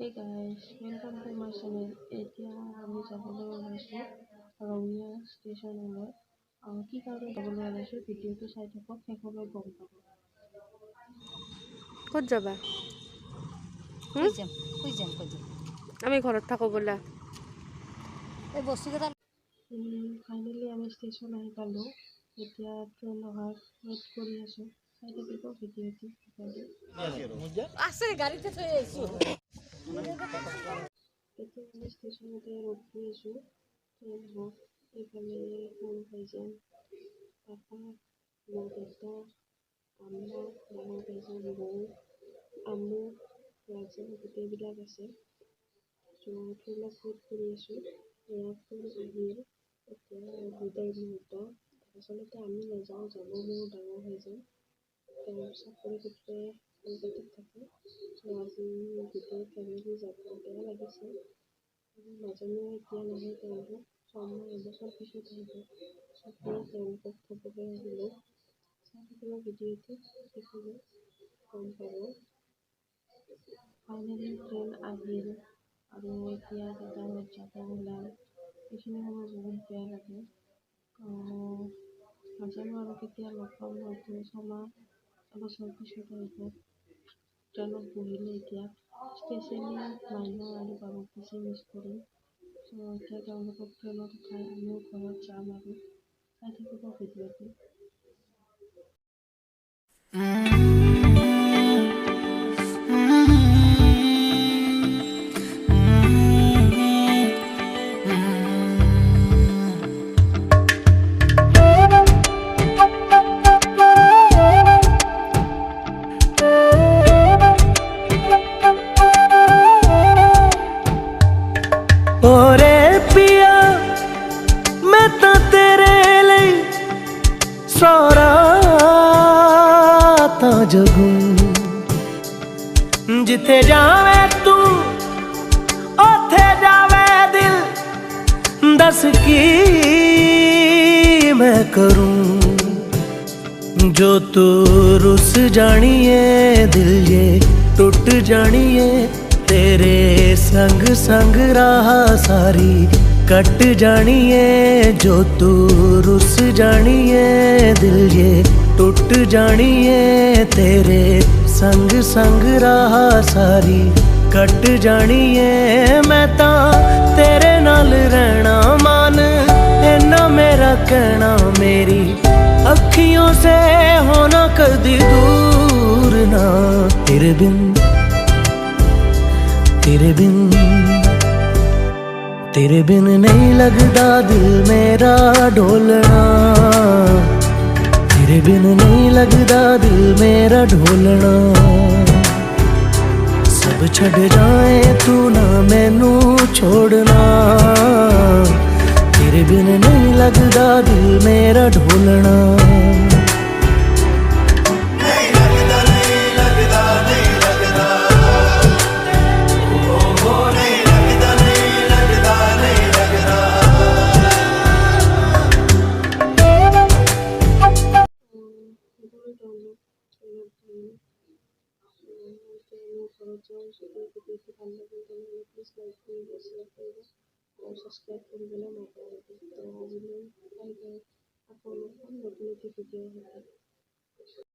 Hey guys, welcome to my channel. এতিয়া আমি যাবলৈ ওলাইছোঁ ৰঙিয়া ষ্টেচনলৈ। কি কাৰণে যাবলৈ ওলাইছোঁ ভিডিঅ'টো চাই থাকক, শেষলৈ গম পাব। ক'ত যাবা? কই যাম আমি ঘৰত থাকো বোলা। এই বস্তুকেইটা ফাইনেলি আমি ষ্টেচন আহি পালোঁ। এতিয়া ট্ৰেইন অহাৰ ৱেইট কৰি আছোঁ। চাই থাকিব ভিডিঅ'টো আছে গাড়ীতে থৈ আহিছোঁ। এতিয়া আমি ষ্টেচনতে ৰখি আছোঁ। ট্ৰেইন হওক এইফালে সৰু ভাইজান, পাপা, মোৰ দেউতা, আম্মা, ডাঙৰ ভাইজান, বৌ, আম্মু, ৰাজা গোটেইবিলাক আছে। চ' ট্ৰেইনত ৱেইট কৰি আছোঁ। এয়া ফুল আহিল। এতিয়া বিদায় মুহূৰ্ত। আচলতে আমি নাযাওঁ, যাব মোৰ ডাঙৰ ভাইজান। তেওঁৰ চাকৰি সূত্ৰে কলকাতাত থাকে। চ' আজি গোটেই ফেমিলি যাব বেয়া লাগিছে। নাজানো এতিয়া নাহে তেওঁলোক, ছমাহ এবছৰ পিছত আহিব। চাকৰি তেওঁলোকক থ'বলৈ আহিলোঁ। চাই থাকিব ভিডিঅ'টো, দেখিব গম পাব। ফাইনেলি ট্ৰেইন আহিল আৰু এতিয়া দাদাহঁত যাব ওলাল। এইখিনি সময় বহুত বেয়া লাগে। নাজানো আৰু কেতিয়া লগ পাম, হয়তো ছমাহ এবছৰ পিছত আহিব। ট্ৰেইনত বহিলে এতিয়া স্পেচিয়েলি মাইনা আৰু বাবুক বেছি মিছ কৰিম। চ' এতিয়া তেওঁলোকক ট্ৰেইনত উঠাই আমিও ঘৰত যাম আৰু চাই থাকিব ভিডিঅ'টো। ओरे पिया मैं तो तेरे लिए सारा ता जगू जिथे जावे तू ओथे जावे दिल दस की मैं करूं जो तू रुस जानिए दिल ये टूट जानिए तेरे संग संग राह सारी कट जानिए जो तू रुस जानिए दिल ये टूट जानिए तेरे संग संग राह सारी कट जानिए मैं ता तेरे नाल रहना मान इन्ना मेरा कहना मेरी अखियों से होना कदी दूर ना तेरे बिन तेरे बिन नहीं लगता दिल मेरा ढोलना तेरे बिन नहीं लगता दिल मेरा ढोलना सब छड़ जाए तू ना मैनू छोड़ना तेरे बिन नहीं लगता दिल मेरा ढोलना ভিডিঅ'টো ভাল লাগিল তেনেহ'লে প্লিজ লাইক কৰিব, শ্বেয়াৰ কৰিব আৰু ছাবস্ক্ৰাইব কৰিবলৈ নাপাহৰিব। তো আজিলৈ বাই বাই। আকৌ লগ পাম নতুন এটি ভিডিঅ'ৰ সৈতে।